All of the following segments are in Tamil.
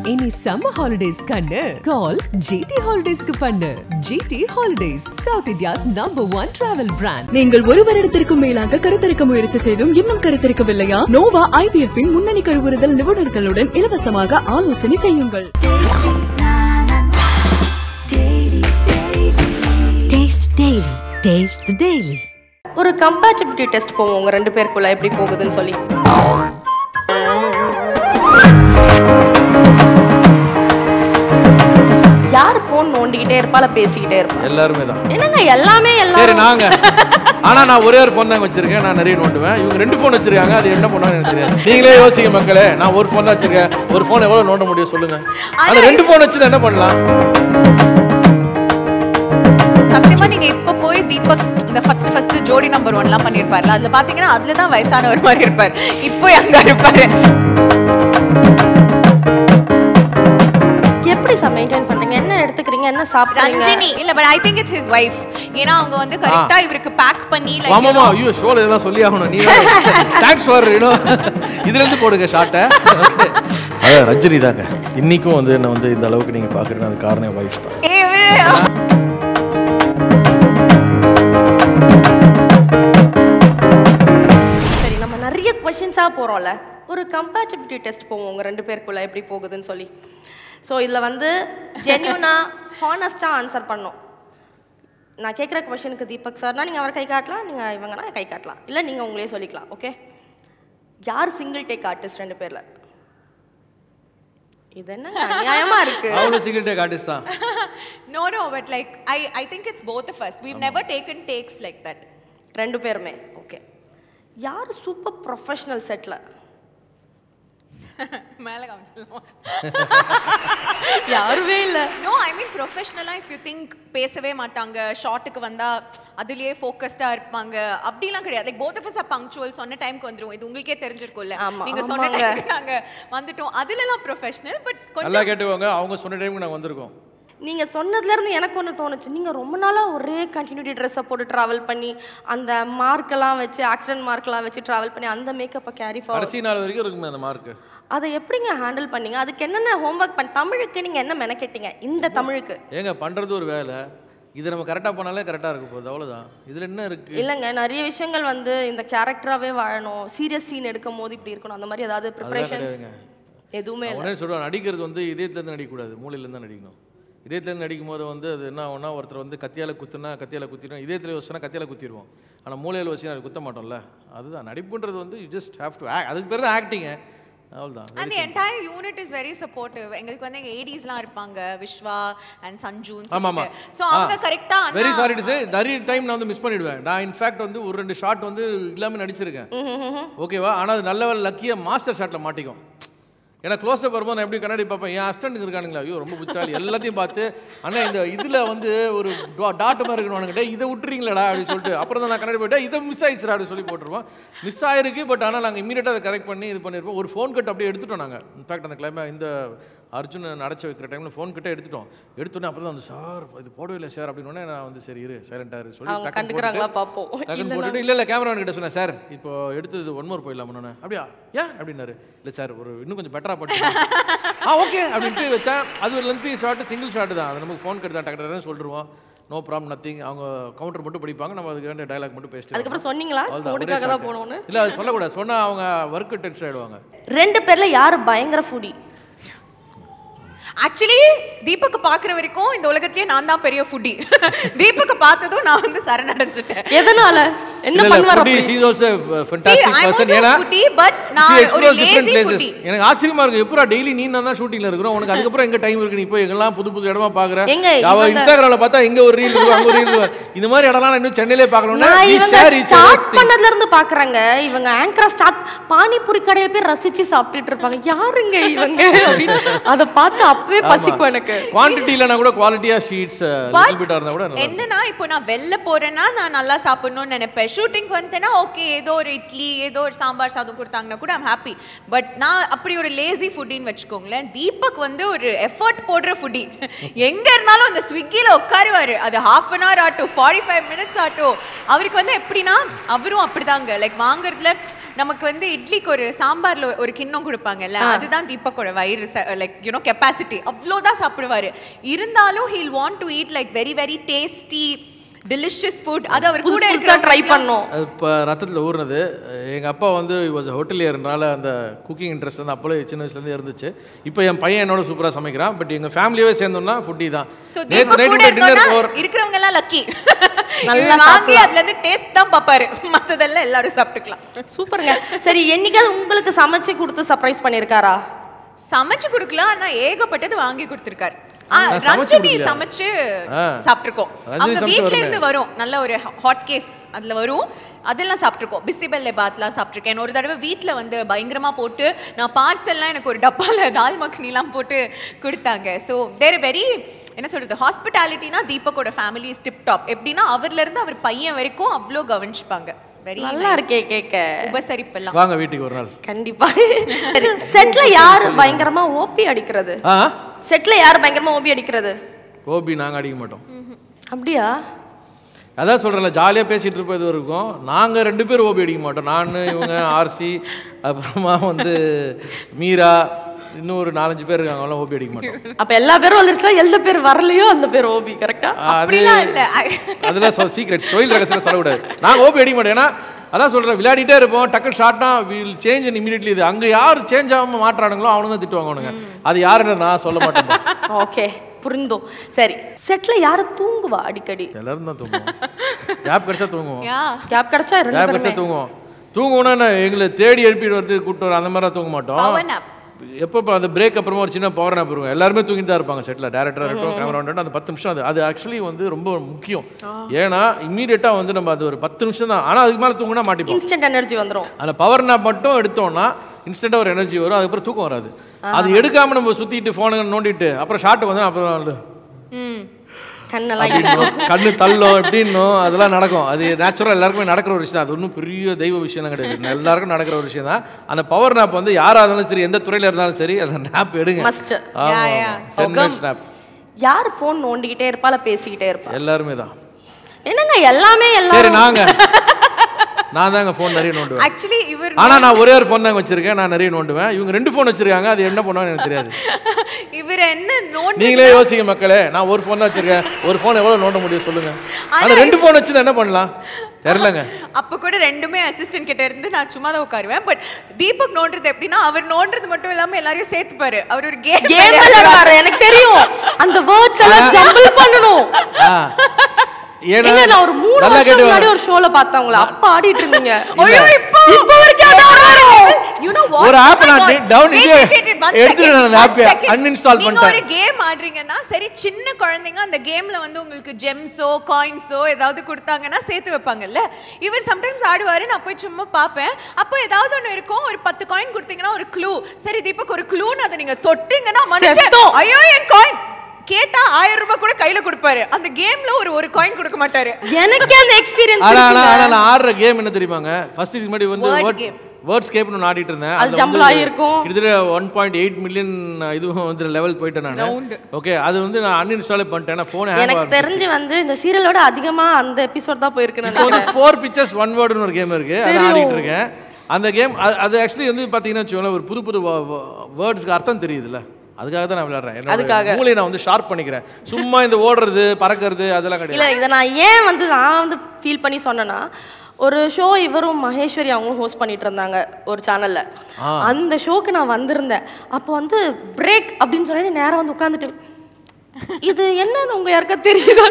Any summer holidays kannu call GT Holidays ku pannu. GT Holidays, South India's #1 travel brand. நீங்கள் ஒரு வருடத்திற்கும் மேலாக கருத்தரிக்க முயற்சி செய்தும் இன்னும் கருத்தரிக்கவில்லையா? நோவா IVF இன் முன்னணி கருவுறுதல் நிபுணர்களுடன் இலவசமாக ஆலோசனை செய்யுங்கள். Taste Daily. Taste the Daily. ஒரு கம்பேட்டிபிலிட்டி டெஸ்ட் போவோம் உங்க ரெண்டு பேருக்குள்ள எப்படி போகுதுன்னு சொல்லி. யார் போன் நோண்டிக்கிட்டே இருப்பால பேசிக்கிட்டே இருப்பா? எல்லாருமே தான். என்னங்க எல்லாமே எல்லாம். சரி நாங்க. ஆனா நான் ஒரே ஒரு ஃபோன் தான் வச்சிருக்கேன். நான் நிறைய நோண்டுவேன். இவங்க ரெண்டு ஃபோன் வச்சிருக்காங்க. அது என்ன பண்ணுவாங்க எனக்கு தெரியாது. நீங்களே யோசிங்க மக்களே. நான் ஒரு ஃபோன் தான் வச்சிருக்கேன். ஒரு ஃபோன் எவ்வளவு நோண்ட முடியும் சொல்லுங்க. அந்த ரெண்டு ஃபோன் வச்சு என்ன பண்ணலாம்? சத்தியமா நீங்க இப்ப போய் தீபக் இந்த ஃபர்ஸ்ட் ஜோடி நம்பர் 1லாம் பண்ணிருப்பார்ல, அதுல பாத்தீங்கன்னா அதுல தான் வயசானவர் மாதிரி இருப்பார். இப்போ அங்க இருப்பாரு. எப்படி மெயின்டைன் பண்றீங்க? என்ன எடுத்துக்கிறீங்க? என்ன சாப்பிடுறீங்க? ரஞ்சினி இல்ல, but I think it's his wife. ஏனா அவங்க வந்து கரெக்ட்டா இவருக்கு பேக் பண்ணி லைக் ஆமாமா, ஐயோ ஷோல இதெல்லாம் சொல்லி ஆகணும். நீ தேங்க்ஸ் ஃபார் இதுல இருந்து போடுங்க ஷார்ட்ட. அத ரஞ்சினி தாங்க. இன்னைக்கும் வந்து என்ன வந்து இந்த அளவுக்கு நீங்க பாக்குறீங்க, அது காரணம் வைஃப் தான். சரி, நம்ம நிறைய क्वेश्चंஸா போறோம்ல. ஒரு கம்பேட்டிபிலிட்டி டெஸ்ட் போவோம் உங்க ரெண்டு பேருக்குள்ள எப்படி போகுதுன்னு சொல்லி. ஸோ இதில் வந்து ஜென்யூனாக ஹானஸ்ட்டாக ஆன்சர் பண்ணோம். நான் கேட்குற கொஷனுக்கு தீபக் சார்னா நீங்கள் அவர் கை காட்டலாம், நீங்கள் இவங்கன்னா கை காட்டலாம், இல்லை நீங்கள் உங்களே சொல்லிக்கலாம். ஓகே, யார் சிங்கிள் டேக் ஆர்டிஸ்ட் ரெண்டு பேரில்? இது என்ன நியாயமாக இருக்குது? அவங்க சிங்கிள் டேக் ஆர்டிஸ்ட் தான். No, but like I think it's both of us. We've never taken takes like that. ரெண்டு பேருமே. ஓகே, யார் சூப்பர் ப்ரொஃபஷனல் செட்டில்? மேல காமிச்சலாம். யாருமே இல்ல. நோ, ஐ மீன் ப்ரொஃபஷனலா இஃப் யூ திங்க் பேசவே மாட்டாங்க, ஷார்ட்டுக்கு வந்தா அதுலயே ஃபோக்கஸ்டா இருப்பாங்க, அப்படிலாம் கிடையாது. Like both of us are punctual. சொன்ன டைம்க்கு வந்துரும். இது உங்களுக்கே தெரிஞ்சிருக்கும்ல. நீங்க சொன்ன டைம்க்கு நாங்க வந்துட்டோம். அதுலலாம் ப்ரொஃபஷனல். பட் கொஞ்சம் நல்லா கேட்டுவாங்க. அவங்க சொன்ன டைம்க்கு நாங்க வந்திருக்கோம். நீங்க சொன்னதுல இருந்து எனக்கு ஒன்று தோணுச்சு. நீங்க ரொம்ப நாளா ஒரே கண்டினியூட்டி ட்ரெஸ்ஸை போட்டு டிராவல் பண்ணி அந்த மார்க்கெல்லாம் வச்சு, ஆக்சிடென்ட் மார்க்கெல்லாம் வச்சு டிராவல் பண்ணி அந்த மேக்கப்பை கேரி ஃபார்வர்ட் கடைசி நாள் வரைக்கும் இருக்குமே அந்த மார்க். அதை எப்படிங்க ஹேண்டில் பண்ணீங்க? அதுக்கு என்னென்ன ஹோம்ஒர்க் பண்ண? தமிழுக்கு நீங்க என்ன மெனக்கெட்டீங்க? இந்த தமிழுக்கு ஏங்க பண்றது ஒரு வேலை. இது நம்ம கரெக்டாக பண்ணாலே கரெக்டாக இருக்க போகுது, அவ்வளோதான். இதில் என்ன இருக்கு? இல்லைங்க, நிறைய விஷயங்கள் வந்து இந்த கேரக்டராகவே வாழணும், சீரியஸ் சீன் எடுக்கும் போது இப்படி இருக்கணும், அந்த மாதிரி ஏதாவது ப்ரிப்பரேஷன்ஸ் எதுவுமே இல்லை? உடனே சொல்லுவாங்க, நடிக்கிறது வந்து இதயத்துலேருந்து நடிக்கக்கூடாது, மூளையிலேருந்து நடிக்கணும். இதயத்துலேருந்து நடிக்கும் போது வந்து அது என்ன ஆகும்னா, ஒருத்தர் வந்து கத்தியால் குத்துனா கத்தியால் குத்திடும், இதயத்தில் வச்சுனா கத்தியால் குத்திடுவோம். ஆனால் மூளையில் வச்சு அது குத்த மாட்டோம்ல. அதுதான் நடிப்புன்றது வந்து you just have to act. அதுக்கு பேர் தான் ஆக்டிங்க. அவ்வளவுதான். அந்த entire unit is very supportive. எங்களுக்கு வந்து எங்க ஏடிஸ்லாம் இருப்பாங்க, விஸ்வா அண்ட் சஞ்சூன். ஆமாமா. சோ அவங்க கரெக்ட்டா வெரி சாரி டு சே நிறைய டைம் நான் வந்து மிஸ் பண்ணிடுவேன். நான் இன்ஃபேக்ட் வந்து ஒரு ரெண்டு ஷாட் வந்து இல்லாம நடிச்சிருக்கேன். ஓகேவா? ஆனா அது நல்ல லக்கியா மாஸ்டர் ஷாட்ல மாட்டிக்கும். ஏன்னா க்ளோஸ் அப் வரும்போது நான் எப்படி கண்ணாடி பார்ப்பேன், என் அசிஸ்டன்ட் இருக்கானுங்களா, ஐயோ ரொம்ப புச்சாலி, எல்லாத்தையும் பார்த்து அண்ணா இந்த இதில் வந்து ஒரு டாட் மாதிரி இருக்கணும்னுக்கிட்ட இதை விட்டுறீங்களடா அப்படின்னு சொல்லிட்டு அப்புறம் தான் நான் கண்ணாடி போயிட்டேன், இதை மிஸ் ஆயிடுச்சுடா அப்படின்னு சொல்லி போட்டுருவோம். மிஸ் ஆயிருக்கு, பட் ஆனால் நாங்கள் இமீடியட்டாக அதை கரெக்ட் பண்ணி இது பண்ணியிருப்போம். ஒரு ஃபோன் கட் அப்படியே எடுத்துட்டோம் நாங்கள். இன்ஃபேக்ட் அந்த கிளைமா இந்த அர்ஜுன் அடைச்சி வைக்கிற டைமில் ஃபோன் கிட்ட எடுத்தோன்னே அப்புறம் தான் வந்து சார் இது போடவே இல்லை சார் அப்படின்னு நான் வந்து சரி இரு சைலண்டாக இரு சொல்லி கண்டுக்கிறாங்களா பார்ப்போம் போட்டுட்டு இல்லை கேமராமேன் கிட்ட சொன்னேன், சார் இப்போ எடுத்தது ஒன் மோர் போயிடலாம்னு. அப்படியா ஏன் அப்படின்னாரு. இல்லை சார் ஒரு இன்னும் கொஞ்சம் பெட்டராக போட்டு ஓகே அப்படின்ட்டு வச்சேன். அது ஒரு லென்த்தி ஷார்ட்டு, சிங்கிள் ஷார்ட் தான். அது நமக்கு ஃபோன் கட்டு தான், டக்குன்னு சொல்லிடுவோம். No problem, nothing. அவங்க கவுண்டர் மட்டும் படிப்பாங்க, நம்ம அதுக்கு வேண்டிய டயலாக் மட்டும் பேசிட்டு. அதுக்கப்புறம் சொன்னீங்களா கோடுக்காக தான் போகணும்னு? இல்லை அது சொல்லக்கூடாது, சொன்னால் அவங்க ஒர்க்கு டென்ஷன் ஆகிடுவாங்க. ரெண்டு பேரில் யார் பயங்கர ஃபுடி? ஆக்சுவலி தீபக் பாக்குற வரைக்கும் இந்த உலகத்திலேயே நான் தான் பெரிய ஃபுட்டி. தீபக் பார்த்ததும் நான் வந்து சரணடைஞ்சிட்டேன். எதனால? என்ன பண்ணுவார் அப்படி? she is also a fantastic person. ஏனா ஃபுட்டி பட் நான் ஒரு லேசி ஃபுட்டி. எனக்கு ஆச்சரியமா இருக்கு, எப்பறா டெய்லி நீ நான் தான் ஷூட்டிங்ல இருக்கறோம், உனக்கு அதுக்கு அப்புறம் எங்க டைம் இருக்கு? நீ போய் எங்கலாம் புது இடமா பாக்குற. அவ இன்ஸ்டாகிராம்ல பார்த்தா இங்க ஒரு ரீல் இருக்கு, அங்க ஒரு ரீல் இருக்கு. இந்த மாதிரி இடம்லாம் இன்னும் சென்னையிலே பார்க்கணும்னா நீ ஷேர் ஈச் ஸ்டார்ட் பண்ணதுல இருந்து பாக்குறாங்க. இவங்க ஆங்கரா ஸ்டார்ட் பானிபூரி கடையில போய் ரசிச்சு சாப்பிட்டுட்டு இருப்பாங்க. யாருங்க இவங்க அப்படி அத பார்த்து அப்பவே பசிக்கும் எனக்கு. குவாண்டிட்டில நான் கூட குவாலிட்டியா ஷீட்ஸ் லிட்டில் பிட்டா இருந்தா கூட என்னன்னா இப்போ நான் வெல்ல போறேன்னா நான் நல்லா சாப்பிடணும்னு நினைப்பேன். ஷூட்டிங் வந்தேன்னா ஓகே ஏதோ ஒரு இட்லி ஏதோ ஒரு சாம்பார் சாதம் கொடுத்தாங்கன்னா கூட ஐம் ஹாப்பி. பட் நான் அப்படி ஒரு லேசி ஃபுட்டின்னு வச்சுக்கோங்களேன். தீபக் வந்து ஒரு எஃபர்ட் போடுற ஃபுட்டி. எங்க இருந்தாலும் அந்த ஸ்விக்கில உட்காருவாரு. அது half an hour auto 45 minutes auto. அவருக்கு வந்து எப்படின்னா அவரும் அப்படிதாங்க. லைக் வாங்குறதுல நமக்கு வந்து இட்லிக்கு ஒரு சாம்பார்ல ஒரு கிண்ணம் கொடுப்பாங்கல்ல, அதுதான் தீபக்கோட வயிறு லைக் யூனோ கெப்பாசிட்டி, அவ்வளோதான் சாப்பிடுவாரு. இருந்தாலும் he'll want to eat like very very tasty delicious food. அது அவர் கூட இருக்கிற ட்ரை பண்ணோம். இப்போ ரத்தத்தில் ஊறினது. எங்கள் அப்பா வந்து வாஸ் ஹோட்டலியர்னால அந்த குக்கிங் இன்ட்ரெஸ்ட் வந்து அப்போலே சின்ன வயசுலேருந்து இருந்துச்சு. இப்போ என் பையன் என்னோட சூப்பராக சமைக்கிறான். பட் எங்கள் ஃபேமிலியே சேர்ந்தோம்னா ஃபுட்டி தான். இருக்கிறவங்க எல்லாம் லக்கி. நல்லா வாங்கி அதுல இருந்து டேஸ்ட் தான் பாப்பாரு, மத்ததெல்லாம் எல்லாரும் சாப்பிட்டுக்கலாம். சூப்பருங்க. சரி, என்னைக்காவது உங்களுக்கு சமைச்சு கொடுத்து சர்ப்ரைஸ் பண்ணிருக்காரா? சமைச்சு கொடுக்கலாம், ஆனா ஏகப்பட்டது வாங்கி கொடுத்திருக்காரு. ரஞ்சனி சமைச்சு சாப்பிட்டுருக்கோம். அவங்க வீட்ல இருந்து வரும் நல்ல ஒரு ஹாட் கேஸ், அதுல வரும், அதெல்லாம் சாப்பிட்டுருக்கோம். பிசிபெல்லே பாத்லாம் சாப்பிட்டுருக்கேன். ஒரு தடவை வீட்டில் வந்து பயங்கரமாக போட்டு நான் பார்சல்லாம் எனக்கு ஒரு டப்பாவில் தால் மக்னிலாம் போட்டு கொடுத்தாங்க. ஸோ தேர் வெரி என்ன சொல்கிறது, ஹாஸ்பிட்டாலிட்டினா தீபக்கோட ஃபேமிலி இஸ் டிப் டாப். எப்படின்னா அவர்லேருந்து அவர் பையன் வரைக்கும் அவ்வளோ கவனிச்சுப்பாங்க. வெரி நல்லா இருக்கே கேட்க. உபசரிப்பெல்லாம் வாங்க வீட்டுக்கு ஒரு நாள் கண்டிப்பா. செட்ல யார் பயங்கரமா ஓபி அடிக்கிறது? செட்ல யார் பயங்கரமா ஓபி அடிக்கிறது? ஓபி நாங்கள் அடிக்க மாட்டோம். அப்படியா? அதான் சொல்கிறேன்ல, ஜாலியாக பேசிகிட்டு இருப்பது இருக்கும். நாங்கள் 2 பேரும் ஓபி அடிக்க மாட்டோம். நான், இவங்க, ஆர்சி, அப்புறமா வந்து மீரா, இன்னும் ஒரு 4-5 பேர் இருக்காங்க, அவங்களாம் ஓபி அடிக்க மாட்டோம். அப்போ எல்லா பேரும் வந்துருச்சா? எந்த பேர் வரலையோ அந்த பேர் ஓபி. கரெக்டா? அதுதான் சீக்ரெட்ஸ், தொழில் ரகசியம் சொல்லக்கூடாது. நாங்கள் ஓபி அடிக்க மாட்டோம். ஏன்னா அதான் சொல்கிறேன், விளையாடிட்டே இருப்போம். டக்கு ஷார்ட்னா வில் சேஞ்ச் அண்ட் இமீடியட்லி. இது அங்கே யார் சேஞ்ச் ஆகாமல் மாட்டுறானுங்களோ அவனு தான் திட்டுவாங்க. அவனுங்க அது யாருன்னு நான் சொல்ல மாட்டேன். ஓகே, புரிந்தோம். சரி, செட்ல யாரு தூங்குவா அடிக்கடி? எல்லாரும் தான் தூங்குவோம். கேப் கிடைச்சா தூங்குவோம். கேப் கிடைச்சா தூங்குவோம். தூங்குவோம்னா எங்களை தேடி எழுப்பிட்டு வந்து கூப்பிட்டு வர அந்த மாதிரி தூங்க மாட்டோம். எப்போ அந்த பிரேக் அப்புறமா ஒரு சின்ன பவர் நாப் இருக்கும். எல்லாருமே தூங்கிட்டு தான் இருப்பாங்க செட்டில். டேரக்டராக இருக்கட்டும், கேமரா வந்துட்டு அந்த 10 நிமிஷம் அது ஆக்சுவலி வந்து ரொம்ப முக்கியம். ஏன்னா இம்மீடியட்டாக வந்து நம்ம அது ஒரு 10 நிமிஷம் தான். ஆனால் அதுக்கு மேலே தூங்கினா மாட்டிப்போம். இன்ஸ்டன்ட் எனர்ஜி வந்துடும். அந்த பவர் நாப் மட்டும் எடுத்தோம்னா இன்ஸ்டன்ட்டாக ஒரு எனர்ஜி வரும். அதுக்கப்புறம் தூக்கம் வராது. அது எடுக்காமல் நம்ம சுற்றிட்டு ஃபோனை நோண்டிட்டு அப்புறம் ஷார்ட்டுக்கு வந்து அப்புறம் கண்ணு தள்ளும் எப்படின்னும் அதெல்லாம் நடக்கும். அது நேச்சுரல் எல்லாருக்குமே நடக்கிற ஒரு விஷயம். அது ஒன்றும் பெரிய தெய்வ விஷயம் கிடையாது, எல்லாருக்கும் நடக்கிற ஒரு விஷயம் தான். அந்த பவர் நாப் வந்து யாராக இருந்தாலும் சரி, எந்த துறையில இருந்தாலும் சரி, அந்த நாப் எடுங்க. யார் ஃபோன் நோண்டிக்கிட்டே இருப்பா இல்ல பேசிக்கிட்டே இருப்பா? எல்லாருமே தான். என்னங்க எல்லாமே சரி, நான் தாங்க ஃபோன் நிறைய நோண்டுவேன். ஆக்சுவலி இவர் நான் ஒரே ஒரு ஃபோன் தாங்க வச்சிருக்கேன். நான் நிறைய நோண்டுவேன். இவங்க 2 ஃபோன் வச்சிருக்காங்க. அது என்ன பண்ணுவான்னு எனக்கு தெரியாது. இவர் என்ன நோண்டு, நீங்களே யோசிங்க மக்களே. நான் ஒரு ஃபோன் தான் வச்சிருக்கேன். ஒரு ஃபோன் எவ்வளவு நோண்ட முடியும் சொல்லுங்க? ஆனா 2 ஃபோன் வச்சு என்ன பண்ணலாம் தெரியலங்க. அப்ப கூட 2மே அசிஸ்டன்ட் கிட்ட இருந்து நான் சும்மா தான் உட்காருவேன். பட் தீபக் நோண்டுறது எப்படின்னா, அவர் நோண்டுறது மட்டும் இல்லாம எல்லாரையும் சேர்த்துப்பாரு. அவர் ஒரு கேம் விளையாடுவாரு. எனக்கு தெரியும், அந்த வேர்ட்ஸ் எல்லாம் ஜம்பிள் பண்ணனும். ஏன்னா நான் ஒரு 3 வருஷம் முன்னாடி ஒரு ஷோல பார்த்தவங்கள அப்ப ஆடிட்டு இருந்தீங்க. ஐயோ இப்போ வரைக்கும் ஆடுறாரு. யூ நோ வாட், ஒரு ஆப் நான் டவுன் எடுத்துட்டு அந்த ஆப் அன்இன்ஸ்டால் பண்ணிட்டேன். நீங்க ஒரு கேம் ஆடுறீங்கன்னா சரி, சின்ன குழந்தைங்க அந்த கேம்ல வந்து உங்களுக்கு ஜெம்ஸோ காயின்ஸோ ஏதாவது கொடுத்தாங்கன்னா சேர்த்து வைப்பாங்கல்ல. இவர் சம்டைம்ஸ் ஆடுவாரு. நான் போய் சும்மா பாப்பேன். அப்போ ஏதாவது ஒன்று இருக்கும், ஒரு 10 காயின் கொடுத்தீங்கன்னா ஒரு க்ளூ. சரி தீபக் ஒரு க்ளூன்னு அதை நீங்க தொட்டீங்கன்னா மனுஷன் ஐயோ என் காயின் கேட்டா 1000 ரூபாய் கூட கையில கொடுப்பாரு. அந்த கேம்ல ஒரு காயின் கொடுக்க மாட்டாரு. எனக்கு அந்த எக்ஸ்பீரியன்ஸ் இருக்கு. நான் ஆடுற கேம் என்ன தெரியுமாங்க? ஃபர்ஸ்ட் இதுக்கு முன்னாடி வந்து வேர்ட்ஸ் கேப்னு நான் ஆடிட்டு இருந்தேன். அது ஜம்பிள் ஆயிருக்கும். கிட்டத்தட்ட 1.8 மில்லியன் இதுவும் வந்து லெவல் போயிட்டேன் நான். ஓகே, அது வந்து நான் அன்இன்ஸ்டால் பண்ணிட்டேன். நான் ஃபோன் எனக்கு தெரிஞ்சு வந்து இந்த சீரியலோட அதிகமா அந்த எபிசோட் தான் போயிருக்கு. நான் 4 பிக்சர்ஸ் 1 வேர்ட்னு ஒரு கேம் இருக்கு, அதை ஆடிட்டு இருக்கேன். அந்த கேம் அது ஆக்சுவலி வந்து பாத்தீங்கன்னா வச்சுக்கோங்களேன், ஒரு புது வேர்ட்ஸ்க்கு அர்த்தம் தெரியுதுல்ல, அதுக்காக தான் நான் விளையாடுறேன். என்னோட மூளையை நான் வந்து ஷார்ப் பண்ணிக்கிறேன். சும்மா இந்த ஓடுறது பறக்கிறது அதெல்லாம் கிடையாது. இல்லை, இதை நான் ஏன் வந்து நான் வந்து ஃபீல் பண்ணி சொன்னேன்னா, ஒரு ஷோ இவரும் மகேஸ்வரி அவங்களும் ஹோஸ்ட் பண்ணிட்டு இருந்தாங்க ஒரு சேனல்ல. அந்த ஷோக்கு நான் வந்திருந்தேன். அப்போ வந்து பிரேக் அப்படின்னு சொல்லி நேரம் வந்து உட்காந்துட்டு, இது என்னன்னு உங்க யாருக்கா தெரியுதா?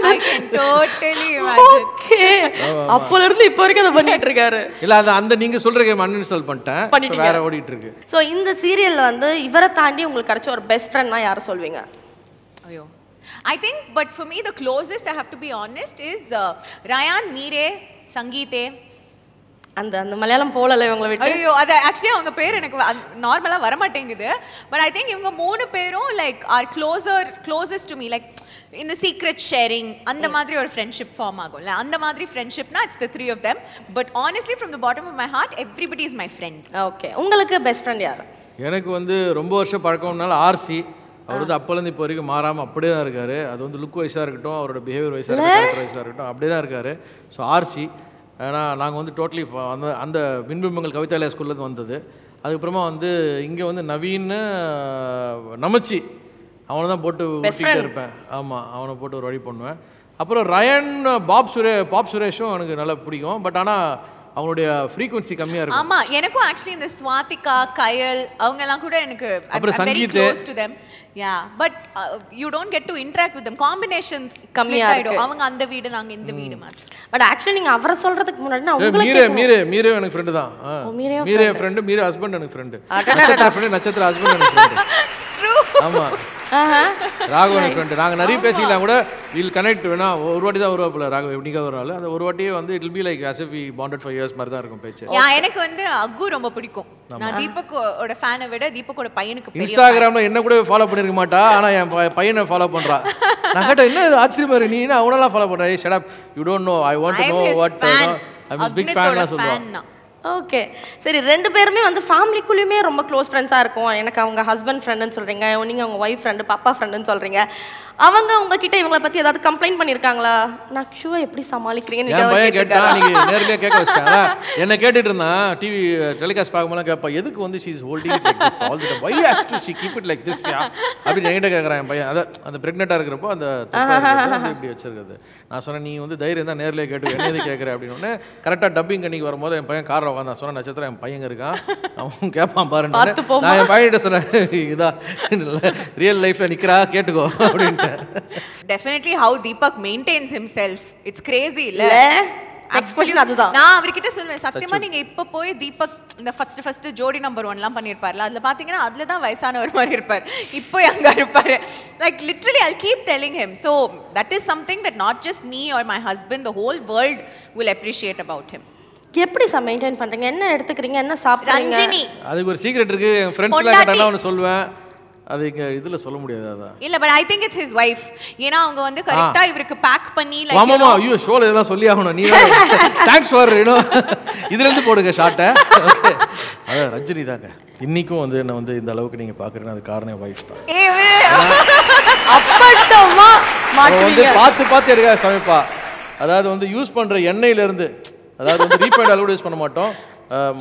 அப்போல இருந்து இப்போ வரைக்கும் அதை பண்ணிட்டு இருக்காரு. இல்ல அந்த நீங்க சொல்ற கேம் அன்இன்ஸ்டால் பண்ணிட்டேன், வேற ஓடிட்டு இருக்கு. சோ இந்த சீரியல்ல வந்து இவரை தாண்டி உங்களுக்கு கிடைச்ச ஒரு பெஸ்ட் ஃப்ரெண்ட்னா யாரை சொல்வீங்க? ஐயோ, I think, but for me the closest, I have to be honest, is Rayan, Meere, Sangeete. அந்த மலையாளம் போலல இவங்களை விட்டு. ஐயோ, அது ஆக்சுவலி அவங்க பேர் எனக்கு நார்மலா வர மாட்டேங்குது. பட் ஐ திங்க் இவங்க 3 பேரும் like are closest to me. Like இந்த சீக்ரெட் ஷேரிங் அந்த மாதிரி ஒரு ஃப்ரெண்ட்ஷிப் ஃபார்ம் ஆகும்ல, அந்த மாதிரி ஃப்ரெண்ட்ஷிப்னா it's the 3 of them. But honestly from the bottom of my heart everybody is my friend. Okay, உங்களுக்கு பெஸ்ட் ஃப்ரெண்ட் யாரு? எனக்கு வந்து ரொம்ப வருஷம் பழக்கம்னால ஆர்சி. அவர் வந்து அப்போலேருந்து இப்போ வரைக்கும் மாறாமல் அப்படியே தான் இருக்காரு. அது வந்து லுக் வைஸாக இருக்கட்டும், அவரோட பிஹேவியர் வைஸாக இருக்கட்டும், கேரக்டர் வைஸாக இருக்கட்டும், அப்படியே தான் இருக்காரு. So RC. ஏன்னா நாங்கள் வந்து டோட்டலி அந்த பின்பங்கள் கவிதாலயா ஸ்கூல்லேருந்து வந்தது. அதுக்கப்புறமா வந்து இங்கே வந்து நவீன் நமச்சி அவனை தான் போட்டு ஊட்டிகிட்டே இருப்பேன். ஆமாம், அவனை போட்டு ஒரு வழி பண்ணுவேன். அப்புறம் ரயன் பாப் சுரேஷும் எனக்கு நல்லா பிடிக்கும். பட் ஆனால் அவங்களுடைய ஃப்ரீக்வன்சி கம்மியாக இருக்கும். ஆமாம், எனக்கும் ஆக்சுவலி இந்த ஸ்வாதிகா, கயல் அவங்கெல்லாம் கூட எனக்கு அப்புறம் Sangeet close to them. Yeah, but you don't get to interact with them. Combinations கம்மியா இருக்கு. அவங்க அந்த வீடு நாங்க இந்த வீடு மாதிரி. பட் ஆக்சுவலி நீங்க அவரை சொல்றதுக்கு முன்னாடி நான் உங்களுக்கு மீரே எனக்கு ஃப்ரெண்ட் தான். மீரே ஃப்ரெண்ட், மீரே ஹஸ்பண்ட் எனக்கு ஃப்ரெண்ட். நட்சத்திர ஹஸ்பண்ட் எனக்கு ஃப்ரெண்ட். It's true. ஆமா. ராகவன் ஃப்ரெண்ட். நாங்கள் நிறைய பேசிக்கலாம் கூட. வில் கனெக்ட் வேணா ஒரு வாட்டி தான் வருவாப்புல ராகவ். எப்படிங்க வருவாள் அந்த ஒரு வாட்டியே வந்து it will be like as if we bonded for years மாதிரி தான் இருக்கும் பேச்சு. எனக்கு வந்து அக்கு ரொம்ப பிடிக்கும். நான் தீபக்கோட ஃபேனை விட தீபக்கோட பையனுக்கு பெரிய இன்ஸ்டாகிராம்ல என்ன கூட ஃபாலோ பண்ணிருக்க மாட்டா, ஆனா என் பையனை ஃபாலோ பண்றா. நான் கேட்டேன் என்ன இது ஆச்சரியமா இருக்கு, நீ என்ன அவனெல்லாம் ஃபாலோ பண்ற? Shut up, you don't know, I want to know what I know. I am big fan லாம் சொல்றேன். ஓகே சரி, ரெண்டு பேருமே வந்து ஃபேமிலிக்குள்ளேயுமே ரொம்ப க்ளோஸ் ஃப்ரெண்ட்ஸாக இருக்கும். எனக்கு அவங்க ஹஸ்பண்ட் ஃப்ரெண்டுன்னு சொல்கிறீங்க, நீங்கள் அவங்க ஒய்ஃப் ஃப்ரெண்டு, பாப்பா ஃப்ரெண்டுன்னு சொல்கிறீங்க. அவங்க உங்ககிட்ட இவங்களை பற்றி ஏதாவது கம்ப்ளைண்ட் பண்ணியிருக்காங்களா? நக்ஷுவை எப்படி சமாளிக்கிறீங்கன்னு என் பையன் கேட்டா, நீங்கள் நேரடியாக கேட்க வச்சிட்டாங்க. என்ன கேட்டுட்டு இருந்தான் டிவி டெலிகாஸ்ட் பார்க்கும்போது கேட்பா, எதுக்கு வந்து she is holding it like this all the time, why has to she keep it like this அப்படின்னு என்கிட்ட கேட்குறான் என் பையன். அந்த ப்ரெக்னெண்ட்டாக இருக்கிறப்போ அந்த இப்படி வச்சிருக்கிறது. நான் சொன்னேன், நீ வந்து தைரியம் தான் நேரில் கேட்டு என்ன எது கேட்குற அப்படின்னு. கரெக்டாக டப்பிங் அன்னைக்கு வரும்போது என் பையன் காரில் உட்காந்து சொன்ன நட்சத்திரம் என் பையன் இருக்கான், அவன் கேட்பான் பாருன்னு. நான் என் பையன்கிட்ட சொன்னேன், இதா ரியல் லைஃப்ல நிக்கிறா கேட்டுக்கோ அப்படின்ட்டு. Definitely how Deepak maintains himself, it's crazy இல்ல? நெக்ஸ்ட் क्वेश्चन அதுதான். நான் அவர்கிட்ட சொல்வேன், சத்தியமா நீங்க இப்ப போய் தீபக் இந்த ஃபர்ஸ்ட் ஜோடி நம்பர் 1 லாம் பண்ணிருப்பார்ல, அதுல பாத்தீங்கன்னா அதுல தான் வயசானவர் மாதிரி இருப்பார், இப்போ அங்க இருப்பாரு. Like literally I'll keep telling him. So that is something that not just me or my husband, the whole world will appreciate about him. எப்படி மெயின்டைன் பண்றீங்க? என்ன எடுத்துக்கிறீங்க, என்ன சாப்பிடுறீங்க? ரஞ்சினி, அதுக்கு ஒரு சீக்ரெட் இருக்கு. என் ஃப்ரெண்ட்ஸ்லாம் கேட்டா நான் சொல்லுவேன், அது இங்க இதுல சொல்ல முடியாது. அதான் இல்ல, but I think it's his wife. ஏனா அவங்க வந்து கரெக்ட்டா இவருக்கு பேக் பண்ணி லைக் ஆமாமா, ஐயோ ஷோல இதெல்லாம் சொல்லி ஆகணும். நீ தேங்க்ஸ் ஃபார் யூ நோ இதுல இருந்து போடுங்க ஷார்ட்ட. ஓகே, அத ரஞ்சினி தாங்க இன்னைக்கும் வந்து என்ன வந்து இந்த அளவுக்கு நீங்க பாக்குறீங்க, அது காரணம் வைஃப் தான். அப்பட்டமா வந்து பார்த்து எடுக்க சமைப்பா. அதாவது வந்து யூஸ் பண்ற எண்ணெயில இருந்து, அதாவது வந்து ரீஃபைண்ட் ஆயில் யூஸ் பண்ண மாட்டோம்,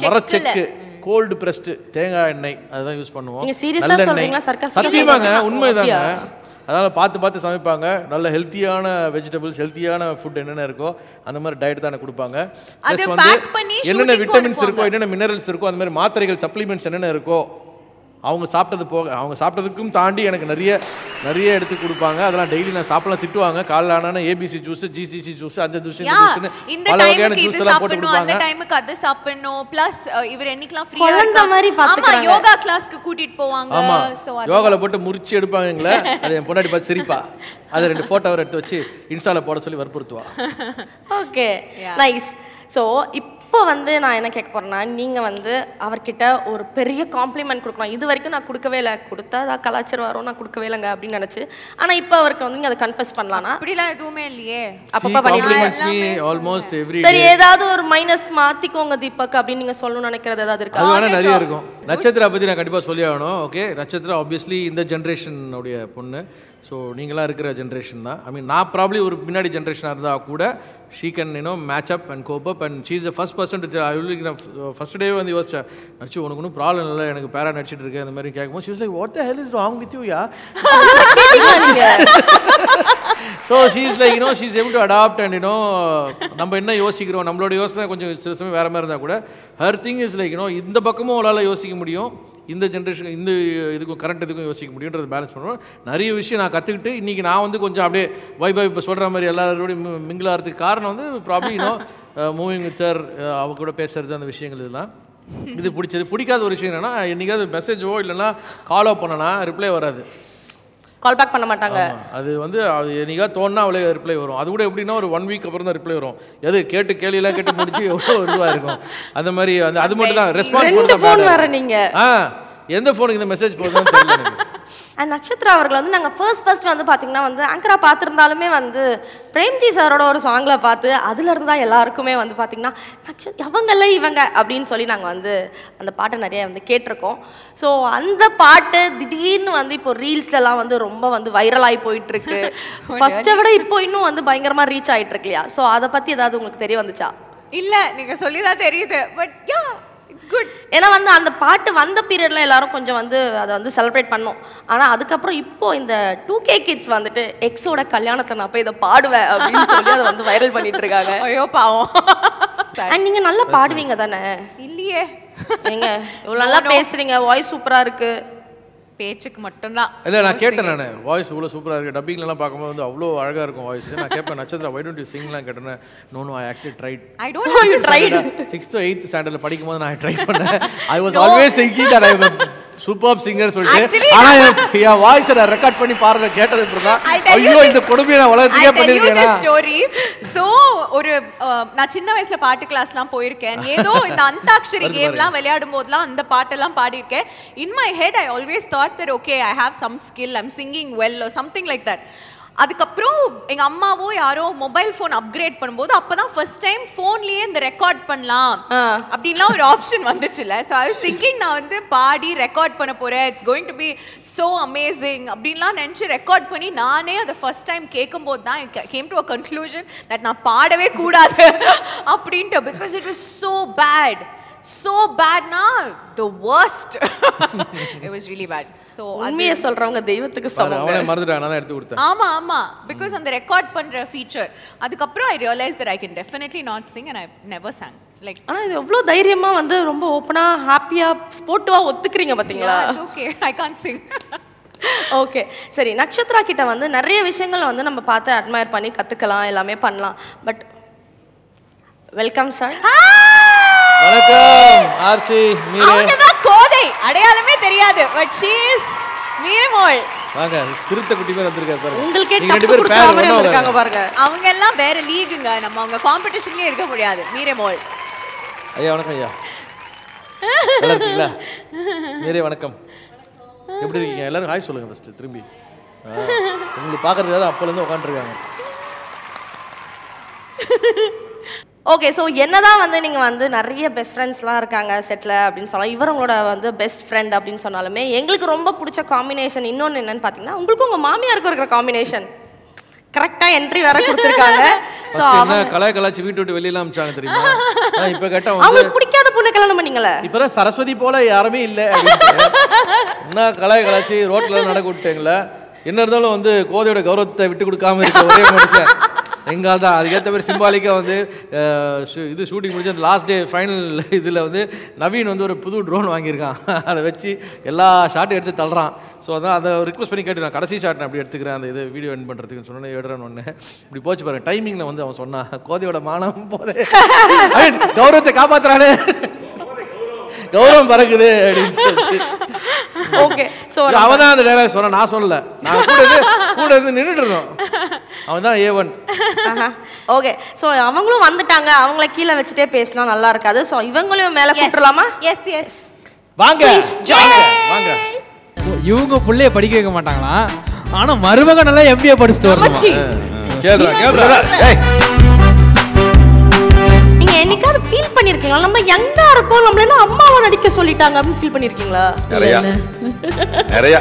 மரச்செக்கு, கோல்டு பிரஸ்ட் தேங்காய் எண்ணெய் அதுதான் யூஸ் பண்ணுவோம். நல்லெண்ணெய். சத்தியமாங்க, உண்மைதாங்க. அதனால் பார்த்து சமைப்பாங்க. நல்ல ஹெல்த்தியான வெஜிடபிள்ஸ், ஹெல்த்தியான ஃபுட் என்னென்ன இருக்கோ அந்த மாதிரி டயட் தானே கொடுப்பாங்க. ப்ளஸ் வந்து என்னென்ன விட்டமின்ஸ் இருக்கோ, என்னென்ன மினரல்ஸ் இருக்கோ, அந்த மாதிரி மாத்திரைகள் சப்ளிமெண்ட்ஸ் என்னென்ன இருக்கோ அவங்க சாப்பிட்டது போக, அவங்க சாப்பிட்டதுக்கும் தாண்டி எனக்கு நிறைய எடுத்து கொடுப்பாங்க. அதெல்லாம் டெய்லி நான் சாப்பிடலாம். திட்டுவாங்க, காலைல ஆனா ஏபிசி ஜூஸ், ஜிசிசி ஜூஸ், அந்த ஜூஸ், இந்த ஜூஸ்னு பல வகையான ஜூஸ் எல்லாம் போட்டு கொடுப்பாங்க. அந்த டைமுக்கு அது சாப்பிடணும். ப்ளஸ் இவர் என்னைக்கெல்லாம் ஃப்ரீயா இருக்க மாதிரி பாத்துக்கறாங்க. ஆமா, யோகா கிளாஸ்க்கு கூட்டிட்டு போவாங்க. சோ யோகால போட்டு முறிச்சு எடுப்பாங்கங்களே, அது என் பொண்டாட்டி பார்த்து சிரிப்பா. அது 2 போட்டோ எடுத்து வச்சு இன்ஸ்டால போட சொல்லி வற்புறுத்துவா. Okay, nice. ஸோ இப்போ வந்து நான் என்ன கேட்க போறேன்னா, நீங்கள் வந்து அவர்கிட்ட ஒரு பெரிய காம்ப்ளிமெண்ட் கொடுக்கலாம். இது வரைக்கும் நான் கொடுக்கவே இல்லை, கொடுத்தா அதான் கலாச்சாரம் வரும், நான் கொடுக்கவே இல்லைங்க அப்படின்னு நினச்சி. ஆனால் இப்போ அவருக்கு வந்து நீங்கள் அதை கன்ஃபஸ் பண்ணலாம்னா? அப்படிலாம் எதுவுமே இல்லையே, அப்பப்போ பண்ணிடுவீங்க. சரி, ஏதாவது ஒரு மைனஸ் மாற்றிக்கோங்க தீபக் அப்படின்னு நீங்கள் சொல்லணும்னு நினைக்கிறது ஏதாவது இருக்கா? அது வேணா நிறைய இருக்கும். நட்சத்திரா பற்றி நான் கண்டிப்பாக சொல்லி ஆகணும். ஓகே, நட்சத்திரா ஆப்வியஸ்லி இந்த ஜென்ரேஷனுடைய பொண்ணு. ஸோ நீங்களாம் இருக்கிற ஜென்ரேஷன் தான். ஐ மீன் நான் ப்ராப்ளி ஒரு பின்னாடி ஜென்ரேஷனாக இருந்தால் கூட she can match up and cope up and she is the first person to நான் ஃபர்ஸ்ட் டே வந்து யோசிச்சேன், நடிச்சு உனக்கு ஒன்றும் ப்ராப்ளம் இல்லை, எனக்கு பேரா நடிச்சிட்டு இருக்கேன் அந்த மாதிரி கேட்கும்போது she is like what the hell is wrong with you ya. So she is like she is able to adapt and நம்ம என்ன யோசிக்கிறோம், நம்மளோட யோசனை கொஞ்சம் சில சமயம் வேறு மாதிரி இருந்தால் கூட ஹர் திங் இஸ் லைக் இந்த பக்கமும் அவளால் யோசிக்க முடியும், இந்த ஜென்ரேஷன் இந்த இதுக்கும் கரண்ட் இதுக்கும் யோசிக்க முடியுன்றது பேலன்ஸ் பண்ணுறோம். நிறைய விஷயம் நான் கற்றுக்கிட்டு இன்றைக்கி நான் வந்து கொஞ்சம் அப்படியே வைபாய் இப்போ சொல்கிற மாதிரி எல்லாரோடையும் மிங்கிள் ஆகிறதுக்கு காரணம் வந்து ப்ராப்ளி மூவிங் வித் ஹர், அவ கூட பேசுறது அந்த விஷயங்கள் இதெல்லாம். இது பிடிக்காத ஒரு விஷயம் என்னென்னா, என்றைக்காவது மெசேஜோ இல்லைன்னா காலோ பண்ணனா ரிப்ளை வராது, கால் பேக் பண்ண மாட்டாங்க. அது வந்து அது என்னைக்காவது தோணுனா அவளே ரிப்ளை வரும். அது கூட எப்படின்னா ஒரு 1 வீக் அப்புறம் தான் ரிப்ளை வரும். எது கேள்வியெல்லாம் கேட்டு முடிச்சு எவ்வளோ இதுவாக இருக்கும். அந்த மாதிரி அது மட்டும் தான் ரெஸ்பான்ஸ் பண்ணுறேன். நீங்கள் எந்த ஃபோனுக்கு இந்த மெசேஜ் போகுதுன்னு தெரியல. அண்ட் நக்ஷத்ரா அவர்கள் வந்து நாங்கள் ஃபர்ஸ்ட் வந்து பார்த்தீங்கன்னா வந்து ஆங்கரா பார்த்துருந்தாலுமே வந்து பிரேம்ஜி சாரோட ஒரு சாங்கில் பார்த்து அதுலேருந்து தான் எல்லாருக்குமே வந்து பார்த்தீங்கன்னா அவங்கள இவங்க அப்படின்னு சொல்லி நாங்கள் வந்து அந்த பாட்டை நிறைய வந்து கேட்டிருக்கோம். ஸோ அந்த பாட்டு திடீர்னு வந்து இப்போ ரீல்ஸ்லாம் வந்து ரொம்ப வந்து வைரலாகி போயிட்டுருக்கு. ஃபர்ஸ்ட்டை விட இப்போ இன்னும் வந்து பயங்கரமாக ரீச் ஆகிட்டு இருக்கு இல்லையா? ஸோ அதை பற்றி ஏதாவது உங்களுக்கு தெரிய வந்துச்சா? இல்ல நீங்க சொல்லிதான் தெரியுது பட் யா இட்ஸ் குட். ஏன்னா வந்து அந்த பாட்டு வந்த பீரியட்ல எல்லாரும் கொஞ்சம் வந்து அதை வந்து செலிப்ரேட் பண்ணோம். ஆனா அதுக்கப்புறம் இப்போ இந்த 2K கிட்ஸ் வந்துட்டு எக்ஸோட கல்யாணத்தை நான் போய் இதை பாடுவேன் அப்படின்னு சொல்லி அதை வந்து வைரல் பண்ணிட்டு இருக்காங்க. ஐயோ பாவம். அண்ட் நீங்க நல்லா பாடுவீங்க தானே? இல்லையே. நீங்க இவ்வளவு நல்லா பேசுறீங்க, வாய்ஸ் சூப்பரா இருக்கு. பேச்சுக்கு மட்டும்தான். இல்லை நான் கேட்டேன், நான் வாய்ஸ் இவ்வளோ சூப்பராக இருக்குது, டப்பிங்லாம் பார்க்கும்போது வந்து அவ்வளோ அழகாக இருக்கும் வாய்ஸ். நான் கேட்பேன் நட்சத்திரா வை டோன்ட் யூ சிங்லாம் கேட்டேன். No I actually tried. I don't know you tried. 6th or 8th ஸ்டாண்டர்ட்ல படிக்கும்போது நான் ட்ரை பண்ணேன். I was always thinking that I am super singer சொல்லிட்டு. ஆனா என் வாய்ஸ் நான் ரெக்கார்ட் பண்ணி பாடுறத கேட்டது இப்படிதான். ஐயோ இந்த கொடுமையை நான் உலகத்துக்கே பண்ணிருக்கேன். ஸ்டோரி. சோ ஒரு நான் சின்ன வயசுல பாட்டு கிளாஸ்லாம் போயிருக்கேன். ஏதோ இந்த அந்தாக்ஷரி கேம்லாம் விளையாடும் போதெல்லாம் அந்த பாட்டெல்லாம் பாடியிருக்கேன். In my head I always thought that okay I have some skill, I'm singing well or something like that. அதுக்கப்புறம் எங்க அம்மாவோ யாரோ மொபைல் ஃபோன் அப்கிரேட் பண்ணும்போது அப்பதான் ஃபர்ஸ்ட் டைம் ஃபோன்லயே இந்த ரெக்கார்ட் பண்ணலாம் அப்படின்லாம் ஒரு ஆப்ஷன் வந்துச்சுல. ஸோ ஐ வாஸ் திங்கிங் நான் வந்து பாடி ரெக்கார்ட் பண்ண போறேன், it's going to be so amazing அப்படின்லாம் நினச்சி ரெக்கார்ட் பண்ணி நானே அதை ஃபர்ஸ்ட் டைம் கேட்கும்போது தான் came to a conclusion that நான் பாடவே கூடாது அப்படின்ட்டு. Because it was so bad. So bad na, the worst. It was really bad. So உண்மையை சொல்றவங்க தெய்வத்துக்கு சமம். அவனே மறந்துட்டான், நான் எடுத்து கொடுத்தேன். ஆமா because அந்த ரெக்கார்ட் பண்ற ஃபீச்சர் அதுக்கப்புறம் I realized that I can definitely not sing and I never sang. Like ஆனா இது எவ்வளவு தைரியமா வந்து ரொம்ப ஓப்பனா ஹாப்பியா ஸ்போர்ட்டிவா ஒத்துக்கிறீங்க பாத்தீங்களா? It's okay, I can't sing. Okay சரி, நட்சத்திரா கிட்ட வந்து நிறைய விஷயங்கள் வந்து நம்ம பார்த்து அட்மையர் பண்ணி கத்துக்கலாம், எல்லாமே பண்ணலாம். But welcome sir. வணக்கம் ஆர்சி மீரே. அவங்க தான் கோதை, அடையாளமே தெரியாது பட் she is மீரமோள். வாங்க சிறுத்தை குட்டி பேர் வந்திருக்காரு பாருங்க. உங்களுக்கே டப்பு கொடுக்காம இருக்காங்க பாருங்க. அவங்க எல்லாம் வேற லீக்குங்க, நம்ம அவங்க காம்படிஷன்லயே இருக்க முடியாது. மீரமோள் ஐயா வணக்கம் ஐயா. நல்லா இருக்கீங்களா? மீரே வணக்கம். எப்படி இருக்கீங்க? எல்லாரும் ஹாய் சொல்லுங்க ஃபர்ஸ்ட் திரும்பி. உங்களுக்கு பார்க்கறதுக்காக அப்பல இருந்து உட்கார்ந்துருக்காங்க. ஓகே ஸோ என்னதான் வந்து நீங்கள் வந்து நிறைய பெஸ்ட் ஃப்ரெண்ட்ஸ்லாம் இருக்காங்க செட்டில் அப்படின்னு சொல்லலாம், இவங்களோட வந்து பெஸ்ட் ஃப்ரெண்ட் அப்படின்னு சொன்னாலுமே எங்களுக்கு ரொம்ப பிடிச்ச காம்பினேஷன் இன்னொன்று என்னன்னு பார்த்தீங்கன்னா உங்களுக்கும் உங்கள் மாமியாருக்கும் இருக்கிற காம்பினேஷன். கரெக்டாக என்ட்ரி வேற கொடுத்துருக்காங்க. ஸோ என்ன கலாய்ச்சி வீட்டு விட்டு வெளியெல்லாம் அமிச்சாங்க தெரியுமா? இப்போ கேட்டால் அவங்களுக்கு பிடிக்காத பொண்ணு கல்யாணம் பண்ணீங்களே. இப்போ சரஸ்வதி போல யாருமே இல்லை என்ன கலாய்ச்சி ரோட்டில் நடக்க விட்டீங்களே. என்ன இருந்தாலும் வந்து கோதையோட கௌரவத்தை விட்டு கொடுக்காம இருக்க ஒரே மனுஷன் எங்கால் தான். அதுக்கேற்ற மாதிரி சிம்பாலிக்காக வந்து இது ஷூட்டிங் முடிஞ்சு அந்த லாஸ்ட் டே ஃபைனல் இதில் வந்து நவீன் வந்து ஒரு புது ட்ரோன் வாங்கியிருக்கான். அதை வச்சு எல்லா ஷாட்டும் எடுத்து தள்ளுறான். ஸோ அதான் அதை ரிக்வஸ்ட் பண்ணி கேட்டு நான் கடைசி ஷாட் நான் அப்படி எடுத்துக்கிறேன் அந்த இது வீடியோ என் பண்ணுறதுக்குன்னு சொன்னேன். எடுறேன்னு ஒன்று இப்படி போச்சு பாருங்க. டைமிங்கில் வந்து அவன் சொன்னான் கோதையோட மானம் போதே கௌரவத்தை காப்பாற்றுறானே, கௌரவம் பறக்குது அப்படின்னு சொல்லிட்டு. ஓகே ஸோ அவன் தான் அந்த டைலாக் சொன்னான், நான் சொல்லல. நான் கூட இருந்து நின்றுட்டு இருந்தோம். அவன் தான் A1. ஓகே ஸோ அவங்களும் வந்துட்டாங்க, அவங்கள கீழே வச்சுட்டே பேசினா நல்லா இருக்காது. ஸோ இவங்களையும் மேலே கூப்பிடலாமா? எஸ் எஸ் வாங்க வாங்க. இவங்க பிள்ளைய படிக்க வைக்க மாட்டாங்களா? ஆனா மருமக நல்லா MBA படிச்சுட்டு நீங்க என்னைக்காவது ஃபீல் பண்ணிருக்கீங்களா நம்ம யங்கா இருக்கோம் நம்மள அம்மாவை நடிக்க சொல்லிட்டாங்க அப்படின்னு ஃபீல் பண்ணிருக்கீங்களா? நிறைய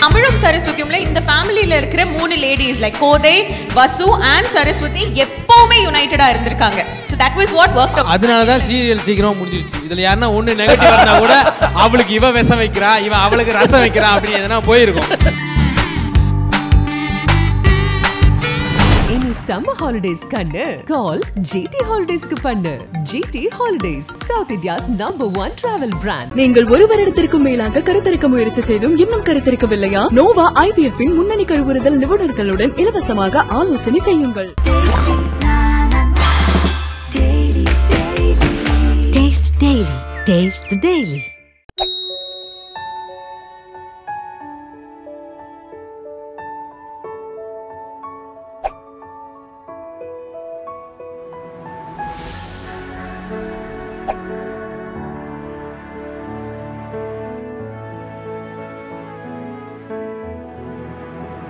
தமிழும் சரஸ்வதியும்ல இந்த ஃபேமிலியில இருக்கிற 3 ladies like Kothai, Vasu and Saraswathi எப்பவுமே யுனைட்டடா இருந்திருக்காங்க. So that was what worked out. அதனால தான் சீரியல் சீக்கிரமா முடிஞ்சிருச்சு. இதுல யாரனா ஒண்ணு நெகட்டிவ் இருந்தா கூட அவளுக்கு இவ விஷம் வைக்கிறா, இவன் அவளுக்கு ரசம் வைக்கிறா அப்படி எதனா போயிருக்கும். இனி summer holidays கண்ணு கால் GT Holidays க்கு பண்ணு. GT Holidays, South India's #1 travel brand. நீங்கள் ஒரு வருடத்திற்கும் மேலாக கருத்தரிக்க முயற்சி செய்தும் இன்னும் கருத்தரிக்கவில்லையா? நோவா IVF இன் முன்னணி கருவுறுதல் நிபுணர்களுடன் இலவசமாக ஆலோசனை செய்யுங்கள். Taste Daily. Taste the Daily.